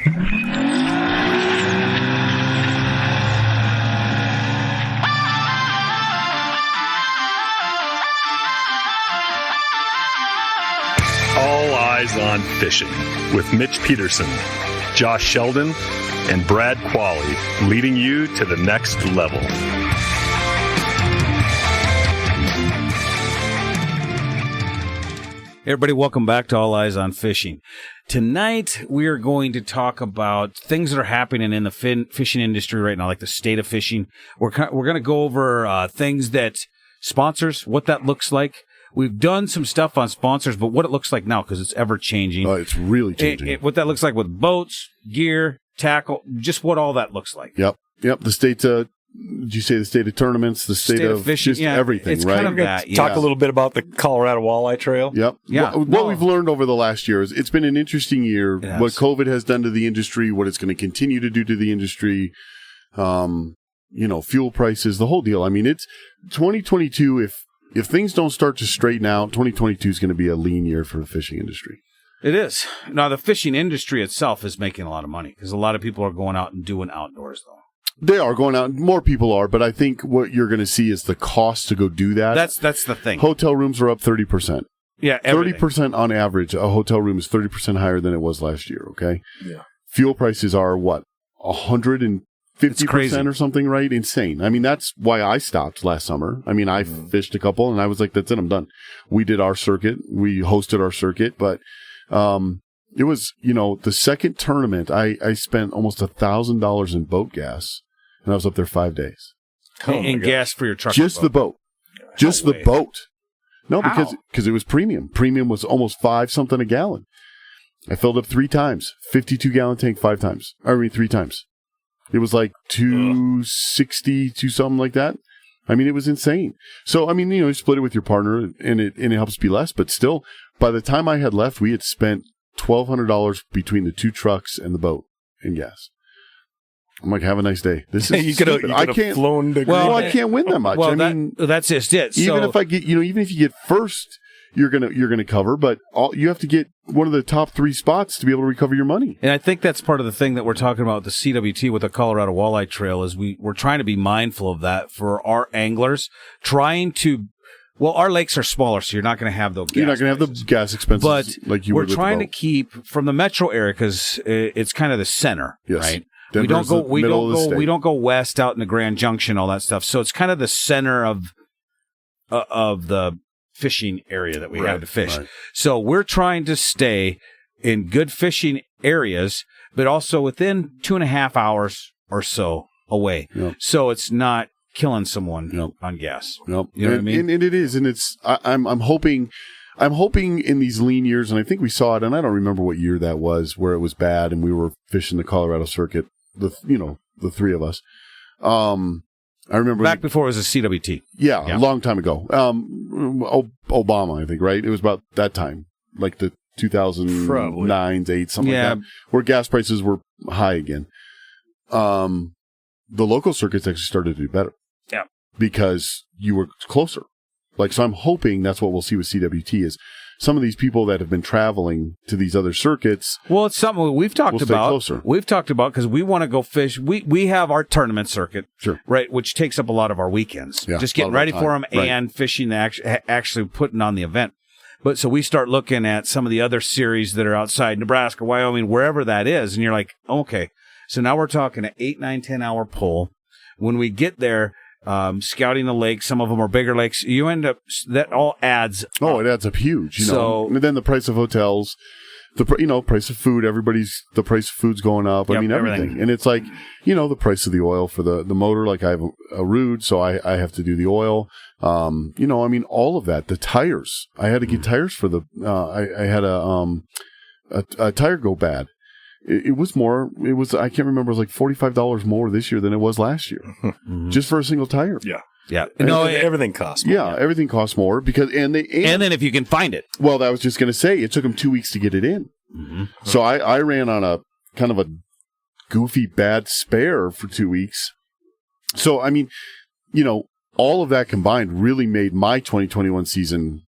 All Eyes on Fishing with Mitch Peterson, Josh Sheldon, and Brad Qualley, leading you to the next level. Hey everybody, welcome back to All Eyes on Fishing. Tonight, we are going to talk about things that are happening in the fishing industry right now, like the state of fishing. We're going to go over things that sponsors, what that looks like. We've done some stuff on sponsors, but what it looks like now, because it's ever-changing. Oh, it's really changing. What that looks like with boats, gear, tackle, just what all that looks like. Yep. The state of, did you say the state of tournaments, the state of fishing, just everything, it's right? Kind of that, Talk a little bit about the Colorado Walleye Trail. Yep. Yeah. What we've learned over the last year is it's been an interesting year. It has. What COVID has done to the industry, what it's going to continue to do to the industry, fuel prices, the whole deal. I mean, it's 2022. If things don't start to straighten out, 2022 is going to be a lean year for the fishing industry. It is. Now, the fishing industry itself is making a lot of money because a lot of people are going out and doing outdoors, though. They are going out. More people are, but I think what you're going to see is the cost to go do that. That's the thing. Hotel rooms are up 30%. Yeah, 30% on average. A hotel room is 30% higher than it was last year, okay? Yeah. Fuel prices are, what, 150% or something, right? Insane. I mean, that's why I stopped last summer. I mean, I fished a couple, and I was like, that's it, I'm done. We did our circuit. We hosted our circuit, but it was, the second tournament, I spent almost $1,000 in boat gas, and I was up there 5 days. And gas for your truck. Just the boat. Just the boat. No, How? because it was premium. Premium was almost 5 something a gallon. I filled up 3 times. 52-gallon tank 3 times. It was like 260 to something like that. I mean, it was insane. So, I mean, you split it with your partner and it helps be less, but still, by the time I had left, we had spent $1,200 between the 2 trucks and the boat in gas. I'm like, have a nice day. This is you could have flown to I can't win that much. Well, that's just it. Even if I get, even if you get first, you're gonna cover, but you have to get one of the top 3 spots to be able to recover your money. And I think that's part of the thing that we're talking about with the CWT, with the Colorado Walleye Trail, is we're trying to be mindful of that for our anglers, our lakes are smaller, so you're not going to have those gas You're not going to have the gas expenses but like you we're would with trying the to boat. keep from the metro area because it's kind of the center, Yes. right? Denver's we the don't go west out in the Grand Junction, all that stuff. So it's kind of the center of the fishing area that we have to fish. Right. So we're trying to stay in good fishing areas, but also within 2.5 hours or so away. Yep. So it's not killing someone on gas. Yep. You know what I mean? And it is, and it's. I'm hoping in these lean years, and I think we saw it, and I don't remember what year that was, where it was bad, and we were fishing the Colorado circuit. The 3 of us. I remember back before it was a CWT. Yeah, a long time ago. Obama, I think, right? It was about that time, like the 2009, 8, something like that, where gas prices were high again. The local circuits actually started to do better. Yeah. Because you were closer. So I'm hoping that's what we'll see with CWT is some of these people that have been traveling to these other circuits. Well, it's something we've talked about. Closer. We've talked about because we want to go fish. We have our tournament circuit, sure, right, which takes up a lot of our weekends. Yeah, just getting ready for them and fishing, actually putting on the event. But so we start looking at some of the other series that are outside Nebraska, Wyoming, wherever that is, and you're like, okay. So now we're talking an 8, 9, 10-hour pull. When we get there, scouting the lakes, some of them are bigger lakes. You end up that all adds. It adds up huge. So, and then the price of hotels, price of food. The price of food's going up. I mean everything. And it's like the price of the oil for the motor. Like I have a Rude, so I have to do the oil. All of that. The tires. I had to get tires for the. I had a tire go bad. It was more. It was. I can't remember. It was like $45 more this year than it was last year, just for a single tire. Yeah. Yeah. Everything costs more. Yeah, everything costs more because and then if you can find it. Well, I was just going to say it took them 2 weeks to get it in. Mm-hmm. So I ran on a kind of a goofy bad spare for 2 weeks. So all of that combined really made my 2021 season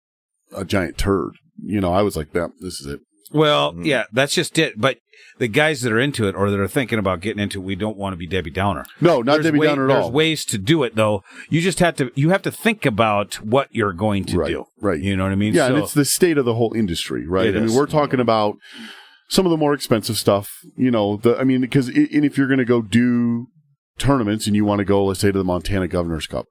a giant turd. I was like, this is it. Well, yeah, that's just it. But the guys that are into it or that are thinking about getting into it, we don't want to be Debbie Downer. No, not Debbie Downer at all. There's ways to do it, though. You just have to think about what you're going to do. Right. You know what I mean? Yeah, and it's the state of the whole industry, right? I mean, we're talking about some of the more expensive stuff, because if you're going to go do tournaments and you want to go, let's say, to the Montana Governor's Cup,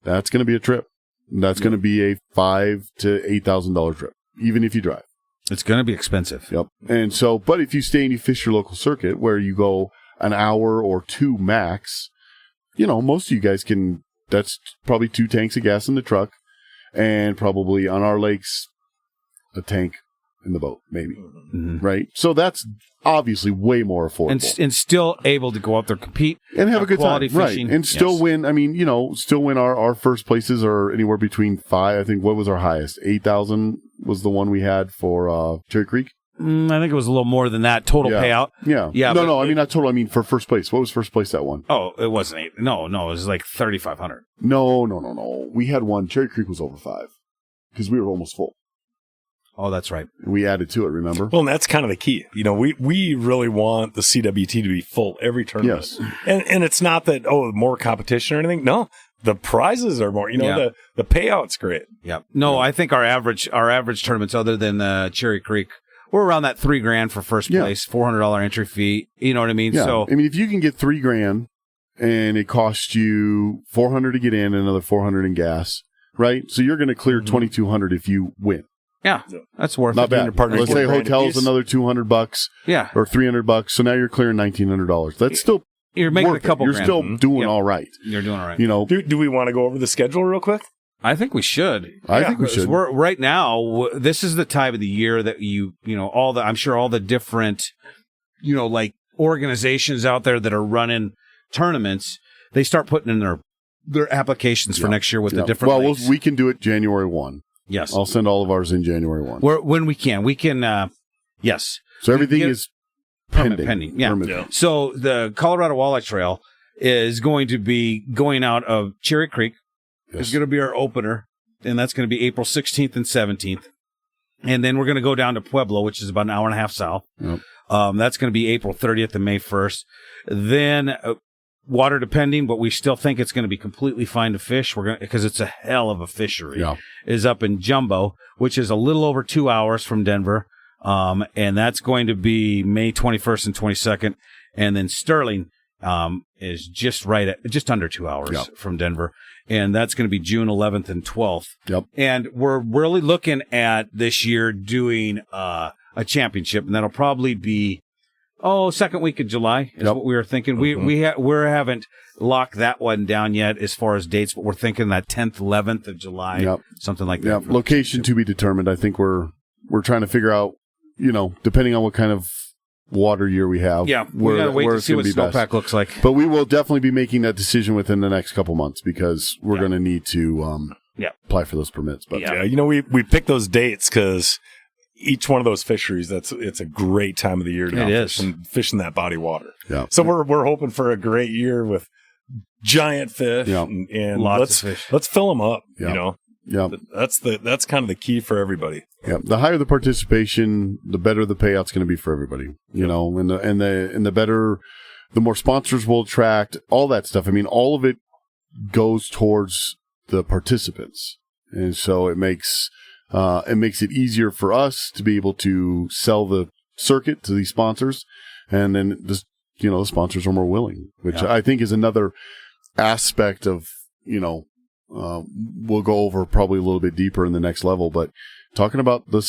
that's going to be a trip. That's going to be a $5,000 to $8,000 trip, even if you drive. It's going to be expensive. Yep. And so, but if you stay and you fish your local circuit where you go an hour or two max, most of you guys that's probably 2 tanks of gas in the truck and probably on our lakes, a tank in the boat, maybe. Mm-hmm. Right? So that's obviously way more affordable. And still able to go out there, compete, and have a good time. Fishing. Right. And still win. I mean, still win our first places are anywhere between 5. I think what was our highest? 8,000 was the one we had for Cherry Creek. I think it was a little more than that total payout. Yeah. No. I mean, not total. I mean, for first place. What was first place that one? Oh, it wasn't 8. No. It was like 3,500. No. We had one. Cherry Creek was over 5 because we were almost full. Oh, that's right. We added to it, remember? Well, and that's kind of the key. We really want the CWT to be full every tournament. Yes. And it's not that, more competition or anything. No, the prizes are more, the payout's great. Yeah. No, I think our average tournaments, other than Cherry Creek, we're around that $3,000 for first place, $400 entry fee. You know what I mean? Yeah. So, I mean, if you can get $3,000 and it costs you $400 to get in, another $400 in gas, right? So you're going to clear $2,200 if you win. Yeah, that's worth not it. bad. Let's say hotels another $200, or $300. So now you're clearing $1,900. That's still you're making a couple. You're still doing all right. You're doing all right. Do we want to go over the schedule real quick? I think we should. I think we should. We're, right now, this is the time of the year that I'm sure all the different, like organizations out there that are running tournaments, they start putting in their applications for next year with the different. Well, we can do it January 1. Yes. I'll send all of ours in January 1. When we can, yes. So everything is pending. Yeah. So the Colorado Walleye Trail is going to be going out of Cherry Creek. Yes. It's going to be our opener, and that's going to be April 16th and 17th. And then we're going to go down to Pueblo, which is about an hour and a half south. Yep. That's going to be April 30th and May 1st. Then water depending, but we still think it's going to be completely fine to fish. Because it's a hell of a fishery. Yeah. Is up in Jumbo, which is a little over 2 hours from Denver. And that's going to be May 21st and 22nd. And then Sterling is just under 2 hours from Denver. And that's going to be June 11th and 12th. Yep. And we're really looking at this year doing a championship, and that'll probably be second week of July is what we were thinking. Mm-hmm. We haven't locked that one down yet as far as dates, but we're thinking that 10th, 11th of July, something like that. Yeah, location to be determined. I think we're trying to figure out, depending on what kind of water year we have. Yeah, we gotta wait to see what snowpack looks like. But we will definitely be making that decision within the next couple months because we're going to need to apply for those permits. But we picked those dates because each one of those fisheries, it's a great time of the year to fishing that body water. Yeah. So we're hoping for a great year with giant fish and lots of fish. Let's fill them up. Yeah. That's kind of the key for everybody. Yeah. The higher the participation, the better the payout's going to be for everybody. And the better, the more sponsors will attract, all that stuff. I mean, all of it goes towards the participants, and so it makes it easier for us to be able to sell the circuit to these sponsors, and then the sponsors are more willing, which I think is another aspect of we'll go over probably a little bit deeper in the next level, but talking about the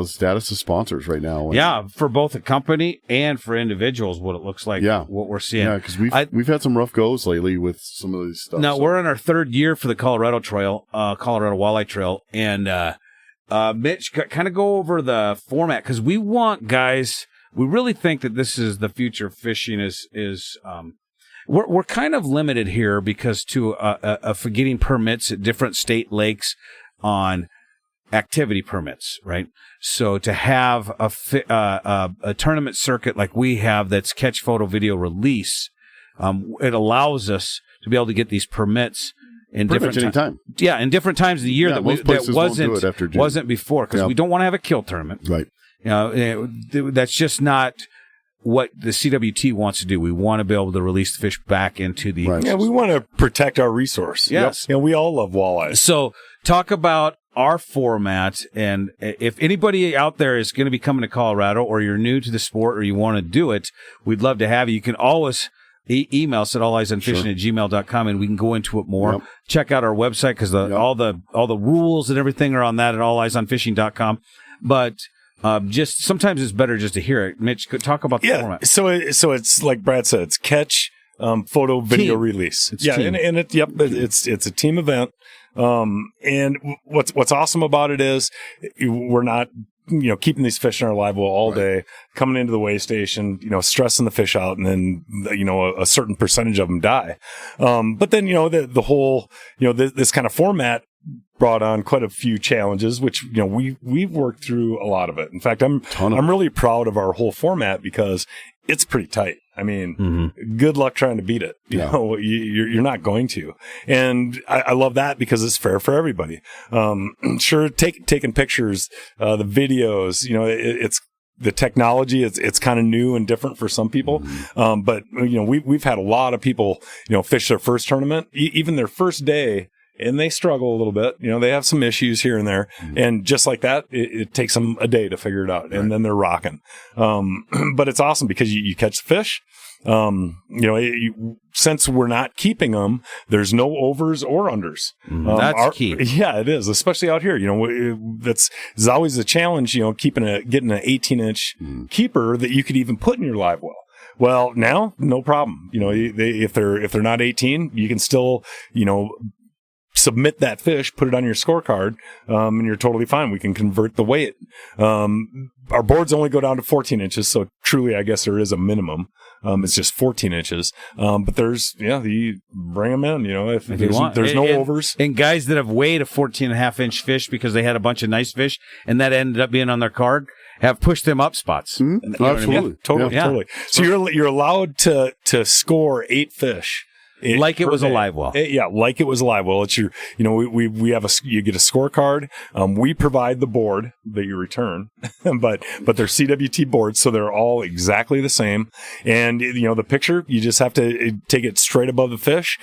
status of sponsors right now. For both a company and for individuals, what it looks like, what we're seeing. Yeah, because we've had some rough goes lately with some of these stuff. Now, we're in our third year for the Colorado Trail, Colorado Walleye Trail, and Mitch, kind of go over the format, because we want guys, we really think that this is the future of fishing we're kind of limited here because for getting permits at different state lakes on activity permits, right? So to have a tournament circuit like we have that's catch, photo, video release, it allows us to be able to get these permits in different times. Yeah, in different times of the year that wasn't before, because we don't want to have a kill tournament. Right. That's just not what the CWT wants to do. We want to be able to release the fish back into the right. Yeah, we want to protect our resource. Yes. Yep. We all love walleye. So talk about our format, and if anybody out there is going to be coming to Colorado, or you're new to the sport, or you want to do it, we'd love to have you. You can always email us at alleyesonfishing@gmail.com, and we can go into it more. Yep. Check out our website, because all the rules and everything are on that at alleyesonfishing.com. But just sometimes it's better just to hear it. Mitch, talk about the format. So it's like Brad said, it's catch, photo, video, release. It's team. It's a team event. And what's awesome about it is we're not, keeping these fish in our live well all day, coming into the weigh station, stressing the fish out, and then, a certain percentage of them die. But then, the whole, this kind of format brought on quite a few challenges, which, we've worked through a lot of it. In fact, I'm really proud of our whole format, because it's pretty tight. I mean, good luck trying to beat it. You're not going to. And I love that, because it's fair for everybody. Sure, taking pictures, the videos, it's the technology. It's kind of new and different for some people. But we've had a lot of people, fish their first tournament, even their first day, and they struggle a little bit. They have some issues here and there. And just like that, it takes them a day to figure it out. And then they're rocking. But it's awesome, because you catch the fish. Since we're not keeping them, there's no overs or unders. That's key. Yeah, it is, especially out here. That's always a challenge, getting an 18-inch keeper that you could even put in your live well. Well, now, no problem. If they're not 18, you can still, submit that fish, put it on your scorecard, and you're totally fine. We can convert the weight. Our boards only go down to 14 inches, so truly, I guess there is a minimum. It's just 14 inches. But you bring them in, if there's no overs. And guys that have weighed a 14.5-inch fish because they had a bunch of nice fish, and that ended up being on their card, have pushed them up spots. Absolutely. Totally. So you're allowed to score 8 fish. Like it was a live well. Like it was a live well. It's your, we have you get a scorecard. We provide the board that you return, but they're CWT boards, so they're all exactly the same. And, the picture, you just have to take it straight above the fish,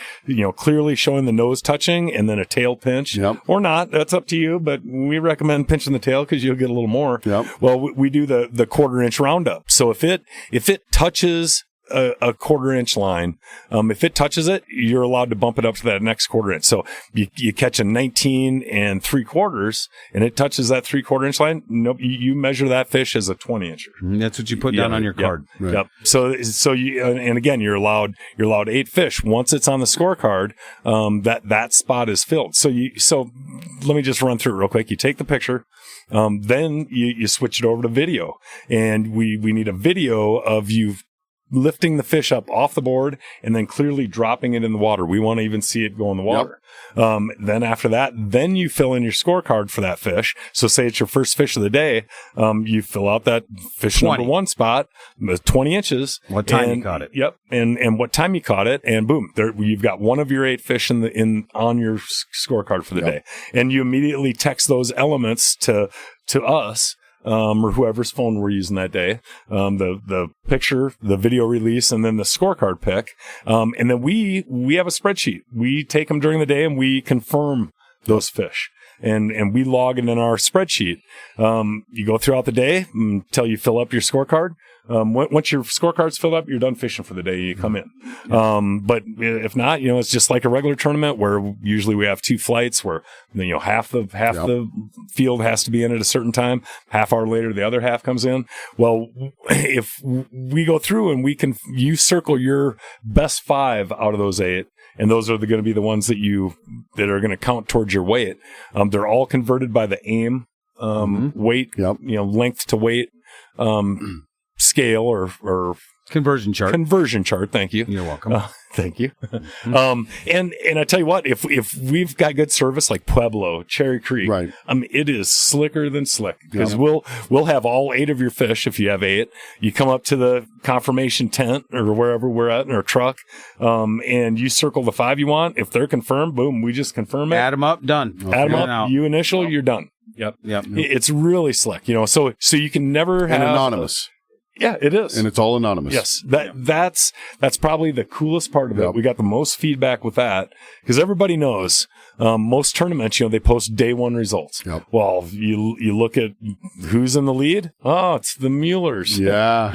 clearly showing the nose touching, and then a tail pinch or not. That's up to you, but we recommend pinching the tail, because you'll get a little more. Well, we do the 1/4-inch roundup. So if it touches a 1/4-inch line, if it touches it, you're allowed to bump it up to that next 1/4 inch. So you catch a 19 3/4, and it touches that 3/4-inch line. Nope, you measure that fish as a 20-incher. That's what you put down on your card. Right. Yep. So you, and again, you're allowed 8 fish. Once it's on the scorecard, that spot is filled. So let me just run through it real quick. You take the picture. Then you switch it over to video, and we need a video of you lifting the fish up off the board and then clearly dropping it in the water. We want to even see it go in the water. Then after that, then you fill in your scorecard for that fish. So say it's your first fish of the day. You fill out that fish 20. number 1 spot, 20 inches. What time you caught it. Yep. And what time you caught it. And boom, there you've got one of your 8 fish on your scorecard for the day. And you immediately text those elements to us. Or whoever's phone we're using that day, the picture, the video release, and then the scorecard pick. And then we have a spreadsheet. We take them during the day and we confirm those fish. And we log it in our spreadsheet. You go throughout the day until you fill up your scorecard. Once your scorecard's filled up, you're done fishing for the day. You come in. But if not, it's just like a regular tournament where usually we have 2 flights where, half the field has to be in at a certain time. Half hour later, the other half comes in. Well, if we go through and you circle your best 5 out of those 8, and those are going to be the ones that are going to count towards your weight. They're all converted by the AIM, weight, length to weight, scale or Conversion chart. Thank you. You're welcome. Thank you. And I tell you what, if we've got good service like Pueblo, Cherry Creek, right. It is slicker than slick because we'll have all 8 of your fish if you have 8. You come up to the confirmation tent or wherever we're at in our truck, and you circle the 5 you want. If they're confirmed, boom, we just confirm it. Add them up, done. Add them up. You initial, you're done. Yep. It's really slick, so you can never have anonymous. Yeah, it is. And it's all anonymous. Yes. That's probably the coolest part of it. We got the most feedback with that because everybody knows most tournaments, they post day 1 results. Yep. Well, you look at who's in the lead. Oh, it's the Muellers. Yeah.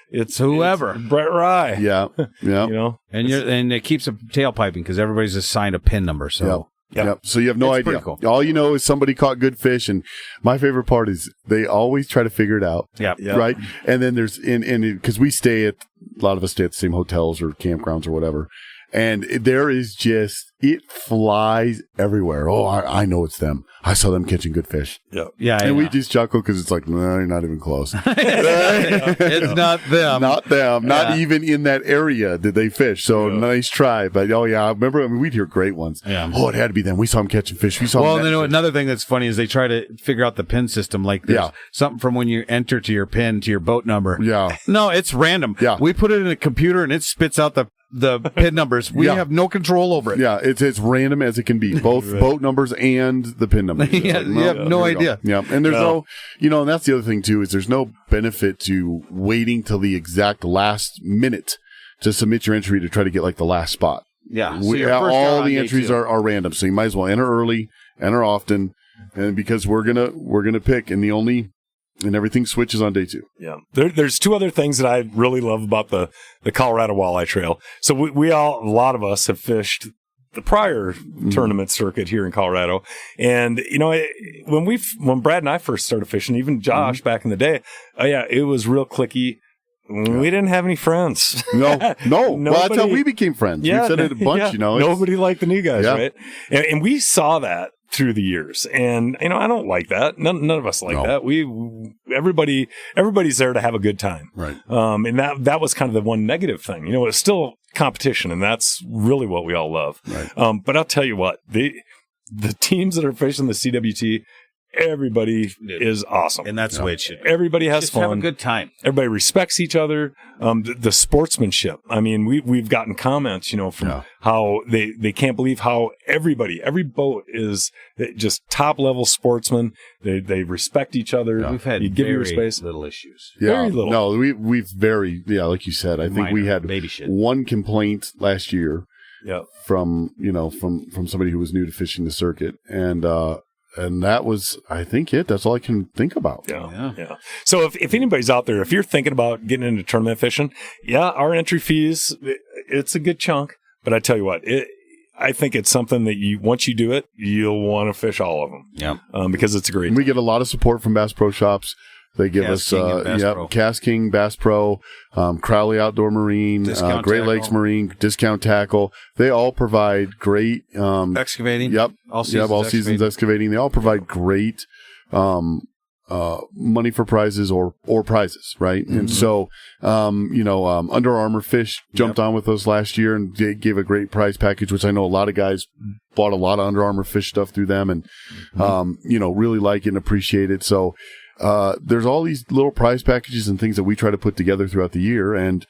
It's whoever. It's Brett Rye. Yeah. Yeah. And it keeps a tail piping because everybody's assigned a pin number. So. Yep. So you have no idea. Cool. All you know is somebody caught good fish, and my favorite part is they always try to figure it out. Yeah. Right. And then there's because we stay at a lot of us stay at the same hotels or campgrounds or whatever, and there is just it flies everywhere. Oh, I know it's them. I saw them catching good fish. Yeah. And we just chuckle because it's like, no, you're not even close. It's not them. Not them. Not even in that area did they fish. So nice try. But I remember we'd hear great ones. Yeah. Oh, it had to be them. We saw them catching fish. We saw them. Well, another thing that's funny is they try to figure out the pin system. Like there's something from when you enter to your pin to your boat number. Yeah. No, it's random. Yeah. We put it in a computer and it spits out the pin numbers. We have no control over it. Yeah, it's as random as it can be, both boat numbers and the pin numbers. You have no idea. Yeah, and there's no, and that's the other thing too, is there's no benefit to waiting till the exact last minute to submit your entry to try to get like the last spot. Yeah. All the entries are random, so you might as well enter early, enter often, and because we're gonna pick, and everything switches on day 2. Yeah. There's 2 other things that I really love about the Colorado Walleye Trail. So a lot of us have fished the prior tournament circuit here in Colorado. And, when Brad and I first started fishing, even Josh back in the day, it was real clicky. We didn't have any friends. No. Well, that's how we became friends. Yeah, we said it a bunch, Nobody liked the new guys, right? And we saw that through the years. And, I don't like that. None of us like that. Everybody's there to have a good time. Right. And that was kind of the one negative thing. It's still competition, and that's really what we all love. Right. But I'll tell you what, the teams that are fishing the CWT, everybody is awesome. And that's the way it should be. Everybody has just fun. Have a good time. Everybody respects each other. The sportsmanship. I mean, we've gotten comments, from how they can't believe how every boat is just top level sportsmen. They respect each other. Yeah. We've had give your space. Little issues. Yeah. Very little. No, we've like you said, I think we had baby shit. one complaint last year. Yeah. From somebody who was new to fishing the circuit, and that was, I think, it. That's all I can think about. Yeah. So if anybody's out there, if you're thinking about getting into tournament fishing, our entry fees, it's a good chunk. But I tell you what, I think it's something that once you do it, you'll want to fish all of them. Yeah. Because it's great. And we get a lot of support from Bass Pro Shops. They give us Cass King, Bass Pro, Crowley Outdoor Marine, Great Lakes Marine, Discount Tackle. They all provide great excavating. Yep. All seasons excavating. They all provide great money for prizes or prizes, right? Mm-hmm. And so Under Armour Fish jumped on with us last year and they gave a great prize package, which I know a lot of guys bought a lot of Under Armour Fish stuff through them and really like it and appreciate it. So there's all these little prize packages and things that we try to put together throughout the year. And,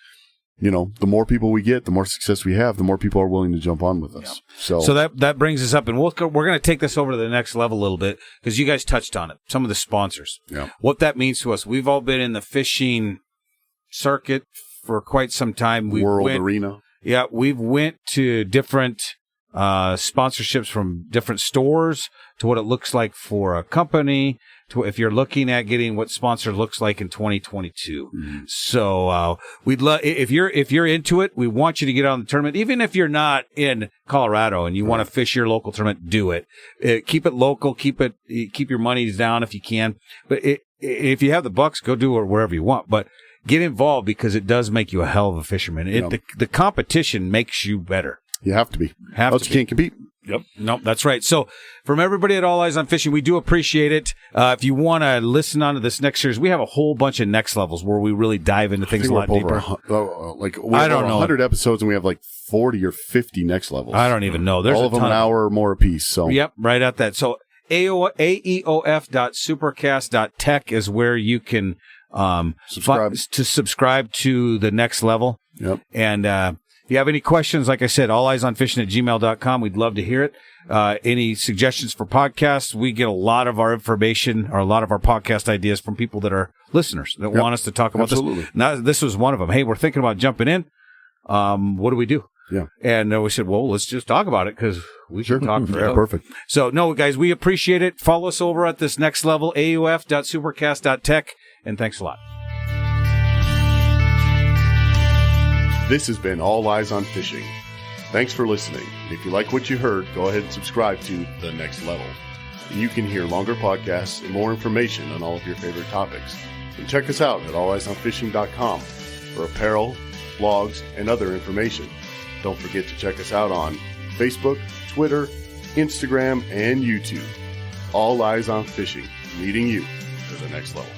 the more people we get, the more success we have, the more people are willing to jump on with us. Yeah. So that brings us up, and we're going to take this over to the next level a little bit because you guys touched on it. Some of the sponsors, what that means to us. We've all been in the fishing circuit for quite some time. Arena. Yeah, we've went to different sponsorships from different stores to what it looks like for a company to if you're looking at getting what sponsor looks like in 2022. Mm-hmm. So we'd love if you're into it, we want you to get on the tournament. Even if you're not in Colorado and you want to fish your local tournament, do it. Keep it local. Keep your monies down if you can. But if you have the bucks, go do it wherever you want. But get involved because it does make you a hell of a fisherman. The competition makes you better. You have to be. Else you can't compete. Yep. Nope, that's right. So from everybody at All Eyes on Fishing, we do appreciate it. If you want to listen on to this next series, we have a whole bunch of next levels where we really dive into things a lot deeper. We have 100 episodes, and we have like 40 or 50 next levels. I don't even know. There's all of them an hour or more a piece. So yep, right at that. So AEOF.supercast.tech is where you can subscribe to the next level. Yep. And if you have any questions, like I said, alleyesonfishing@gmail.com. We'd love to hear it. Any suggestions for podcasts? We get a lot of our information or a lot of our podcast ideas from people that are listeners that want us to talk about this. Now, this was one of them. Hey, we're thinking about jumping in. What do we do? Yeah. And we said, well, let's just talk about it because we should talk forever. Yeah, perfect. So, no, guys, we appreciate it. Follow us over at this next level, AEOF.supercast.tech, and thanks a lot. This has been All Eyes on Fishing. Thanks for listening. If you like what you heard, go ahead and subscribe to The Next Level. And you can hear longer podcasts and more information on all of your favorite topics. And check us out at alleyesonfishing.com for apparel, blogs, and other information. Don't forget to check us out on Facebook, Twitter, Instagram, and YouTube. All Eyes on Fishing, leading you to the next level.